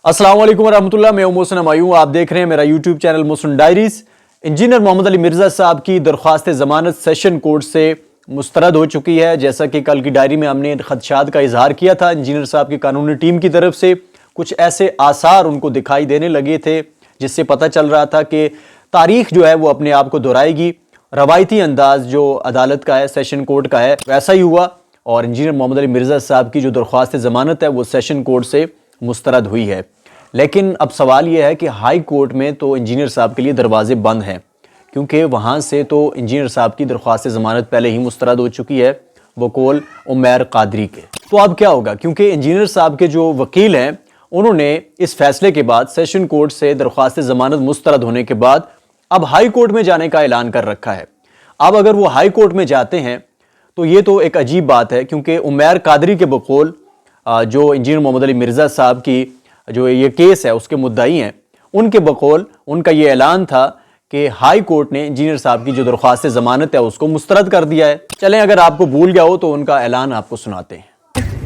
अस्सलाम वालेकुम रहमतुल्लाह। मैं मोहसिन हमायूं, आप देख रहे हैं मेरा YouTube channel Mohsin diaries. Engineer Mohammad Ali Mirza sahab की दरख्वास्त ज़मानत सेशन कोर्ट से मुस्तरद हो चुकी है। जैसा कि कल की डायरी में हमने खदशात का इजहार किया था, इंजीनियर साहब की कानूनी टीम की तरफ से कुछ ऐसे आसार उनको दिखाई देने लगे थे जिससे पता चल रहा था कि तारीख जो है वो अपने आप को दोहराएगी। रवायती अंदाज जो अदालत का है, सेशन कोर्ट का है, वैसा ही हुआ और इंजीनियर मोहम्मद अली मिर्ज़ा साहब की जो दरख्वास्त ज़मानत है वो सेशन कोर्ट से मुस्तरद हुई है। लेकिन अब सवाल यह है कि हाई कोर्ट में तो इंजीनियर साहब के लिए दरवाजे बंद हैं, क्योंकि वहाँ से तो इंजीनियर साहब की दरख्वास्त ज़मानत पहले ही मुस्तरद हो चुकी है बकौल उमैर कादरी के। तो अब क्या होगा, क्योंकि इंजीनियर साहब के जो वकील हैं उन्होंने इस फैसले के बाद सेशन कोर्ट से दरख्वास्त ज़मानत मुस्तरद होने के बाद अब हाई कोर्ट में जाने का ऐलान कर रखा है। अब अगर वो हाई कोर्ट में जाते हैं तो ये तो एक अजीब बात है, क्योंकि उमैर कादरी के बकौल जो इंजीनियर मोहम्मद अली मिर्ज़ा साहब की जो ये केस है उसके मुद्दाई हैं, उनके बकौल उनका ये ऐलान था कि हाई कोर्ट ने इंजीनियर साहब की जो दरख्वास्त ज़मानत है उसको मुस्तरद कर दिया है। चलें, अगर आपको भूल गया हो तो उनका ऐलान आपको सुनाते हैं।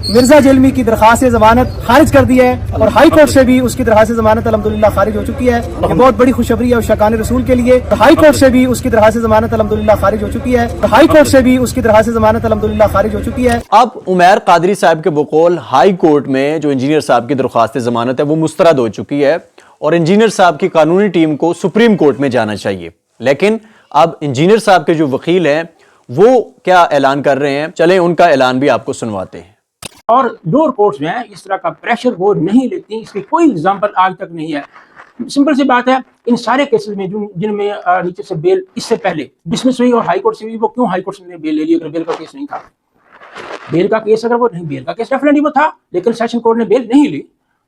मिर्जा जेलमी की दरख्वास्त जमानत खारिज कर दी है और हाई कोर्ट से भी उसकी दरख्वास्त जमानत अल्हम्दुलिल्लाह खारिज हो चुकी है। ये बहुत बड़ी खुशखबरी है शाकान रसूल के लिए। हाई कोर्ट से भी उसकी दरख्वास्त जमानत अल्हम्दुलिल्लाह खारिज हो चुकी है। हाई कोर्ट से भी उसकी दरख्वास्त जमानत अल्हम्दुलिल्लाह खारिज हो चुकी है। अब उमैर कादरी साहब के बकौल हाई कोर्ट में जो इंजीनियर साहब की दरख्वास्त ज़मानत है वो मुस्तरद हो चुकी है और इंजीनियर साहब की कानूनी टीम को सुप्रीम कोर्ट में जाना चाहिए। लेकिन अब इंजीनियर साहब के जो वकील हैं वो क्या ऐलान कर रहे हैं, चलें उनका ऐलान भी आपको सुनवाते हैं। और लोअर कोर्ट्स में इस तरह का प्रेशर वो नहीं लेती, इसकी कोई एग्जाम्पल आज तक नहीं है। सिंपल सी बात है, इन सारे केसेस में जिनमें नीचे से बेल इससे पहले डिसमिस हुई और हाई कोर्ट से हुई, वो क्यों हाई कोर्ट से बेल ले ली? अगर बेल का केस नहीं था, बेल का केस अगर वो नहीं, बेल का केस डेफिनेटली वो था, लेकिन सेशन कोर्ट ने बेल नहीं ली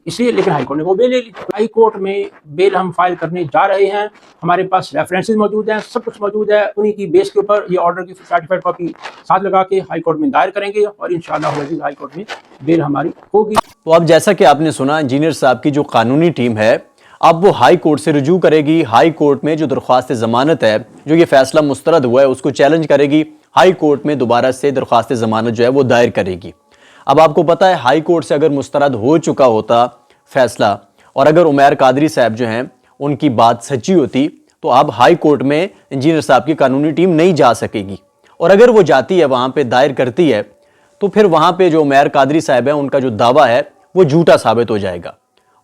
इसलिए, लेकिन हाई कोर्ट ने वो बेल ले ली। हाई कोर्ट में बेल हम फाइल करने जा रहे हैं, हमारे पास रेफरेंसेस मौजूद हैं, सब कुछ मौजूद है। उन्हीं की बेस के ऊपर ये ऑर्डर की सर्टिफाइड कॉपी साथ लगा के हाई कोर्ट में दायर करेंगे और इंशाअल्लाह हाई कोर्ट में बेल हमारी होगी। तो अब जैसा कि आपने सुना, इंजीनियर साहब की जो कानूनी टीम है अब वो हाई कोर्ट से रुजू करेगी। हाई कोर्ट में जो दरख्वास्त ज़मानत है, जो ये फैसला मुस्तरद हुआ है, उसको चैलेंज करेगी। हाई कोर्ट में दोबारा से दरख्वास्त ज़मानत जो है वो दायर करेगी। अब आपको पता है, हाई कोर्ट से अगर मुस्तरद हो चुका होता फैसला और अगर उमैर कादरी साहब जो हैं उनकी बात सच्ची होती तो अब हाई कोर्ट में इंजीनियर साहब की कानूनी टीम नहीं जा सकेगी। और अगर वो जाती है, वहाँ पे दायर करती है, तो फिर वहाँ पे जो उमैर कादरी साहब है उनका जो दावा है वो झूठा साबित हो जाएगा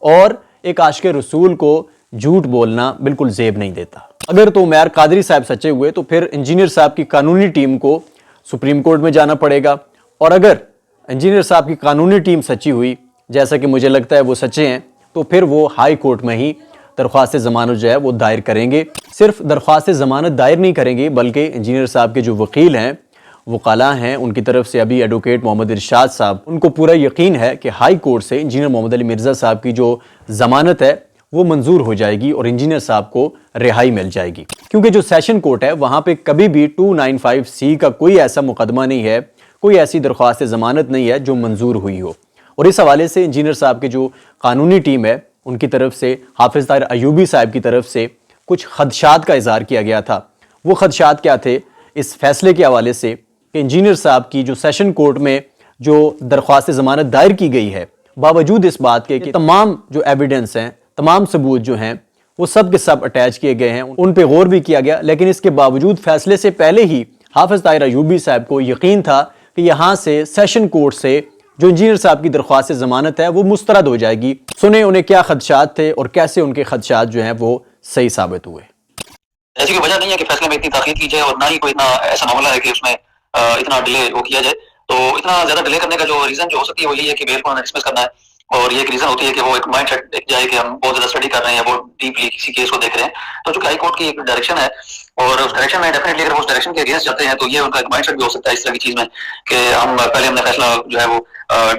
और एक आशिक़ रसूल को झूठ बोलना बिल्कुल ज़ेब नहीं देता। अगर तो उमैर कादरी साहब सच्चे हुए तो फिर इंजीनियर साहब की कानूनी टीम को सुप्रीम कोर्ट में जाना पड़ेगा और अगर इंजीनियर साहब की कानूनी टीम सच्ची हुई, जैसा कि मुझे लगता है वो सच्चे हैं, तो फिर वो हाई कोर्ट में ही दरख्वास्त ज़मानत जो है वो दायर करेंगे। सिर्फ दरख्वास्त ज़मानत दायर नहीं करेंगे बल्कि इंजीनियर साहब के जो वकील हैं, वकाला हैं, उनकी तरफ से अभी एडवोकेट मोहम्मद इरशाद साहब, उनको पूरा यकीन है कि हाई कोर्ट से इंजीनियर मोहम्मद अली मिर्ज़ा साहब की जो ज़मानत है वो मंजूर हो जाएगी और इंजीनियर साहब को रिहाई मिल जाएगी। क्योंकि जो सेशन कोर्ट है वहाँ पे कभी भी 295C का कोई ऐसा मुकदमा नहीं है, कोई ऐसी दरख्वास्त ज़मानत नहीं है जो मंजूर हुई हो। और इस हवाले से इंजीनियर साहब की जो कानूनी टीम है उनकी तरफ से हाफिज़ ताहिर अयूबी साहब की तरफ से कुछ खदशात का इज़हार किया गया था। वो खदशात क्या थे इस फैसले के हवाले से कि इंजीनियर साहब की जो सेशन कोर्ट में जो दरख्वास्त ज़मानत दायर की गई है, बावजूद इस बात के कि तमाम जो एविडेंस हैं, तमाम सबूत जो हैं वो सब के सब अटैच किए गए हैं, उन पे गौर भी किया गया, लेकिन इसके बावजूद फैसले से पहले ही हाफिज़ ताहिर अयूबी साहब को यकीन था कि यहाँ से सेशन कोर्ट से जो इंजीनियर साहब की दरख्वास्त ज़मानत है वो मुस्तरद हो जाएगी। सुने उन्हें क्या खदशात थे और कैसे उनके खदशात जो हैं वो सही साबित हुए। ऐसी कोई वजह नहीं है कि फैसले में इतनी ताख़ीर की जाए और ना ही कोई इतना ऐसा मामला है कि उसमें इतना डिले वो किया जाए। तो इतना ज़्यादा डिले करने का जो रीज़न जो हो सकती है वो यही है कि बेल को डिसमिस करना है और ये एक रीज़न होती है कि वो एक माइंड सेट एक जाए कि हम बहुत ज़्यादा स्टडी कर रहे हैं, बहुत डीपली किसी केस को देख रहे हैं। तो जो हाई कोर्ट की एक डायरेक्शन है और उस डायरेक्शन में डेफिनेटली अगर उस डायरेक्शन के अगेंस्ट जाते हैं तो ये उनका एक माइंड सेट भी हो सकता है इस तरह की चीज़ में कि हम पहले हमने फैसला जो है वो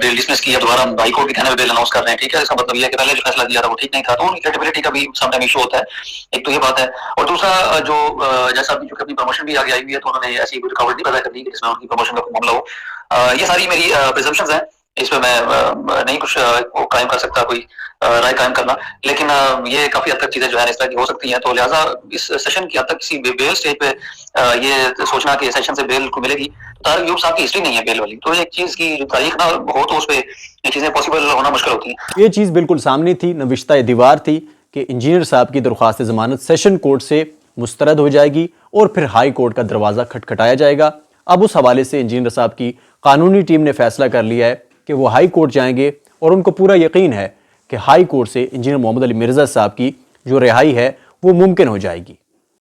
डिसमिस किया, दोबारा हम हाई कोर्ट के कहने में बेल अनाउंस कर रहे हैं। ठीक है, इसका मतलब ये है कि पहले जो फैसला दिया था वो ठीक नहीं था, तो उनकी क्रेडिबिलिटी का भी समटाइम इशू होता है। एक तो ये बात है और दूसरा जो जैसा अभी चूंकि अपनी प्रमोशन भी आगे आई हुई है तो उन्होंने ऐसी कोई रुकावट नहीं पैदा करनी कि जिसमें उनकी प्रमोशन का कोई मामला हो। ये सारी मेरी प्रिजम्पशंस हैं اس پہ میں نہیں کچھ وہ قائم کر سکتا کوئی رائے قائم کرنا، لیکن یہ کافی حد تک چیزیں جو ہے اس طرح کی ہو سکتی ہیں، تو لہٰذا اس سیشن کی حد تک کسی بیل سٹیج پہ یہ سوچنا کہ سیشن سے بیل کو ملے گی، طارق ایوب صاحب کی ہسٹری نہیں ہے بیل والی، تو ایک چیز کی جو تاریخ نہ ہو تو اس پہ یہ چیزیں پاسبل ہونا مشکل ہوتی ہیں۔ یہ چیز بالکل سامنے تھی، نوشتہ دیوار تھی کہ انجینئر صاحب کی درخواست ضمانت سیشن کورٹ سے مسترد ہو جائے گی اور پھر ہائی کورٹ کا دروازہ کھٹکھٹایا جائے گا۔ اب اس حوالے سے انجینئر صاحب کی قانونی ٹیم نے فیصلہ کر لیا ہے کہ وہ ہائی کورٹ جائیں گے، اور ان کو پورا یقین ہے کہ ہائی کورٹ سے انجینئر محمد علی مرزا صاحب کی جو رہائی ہے وہ ممکن ہو جائے گی۔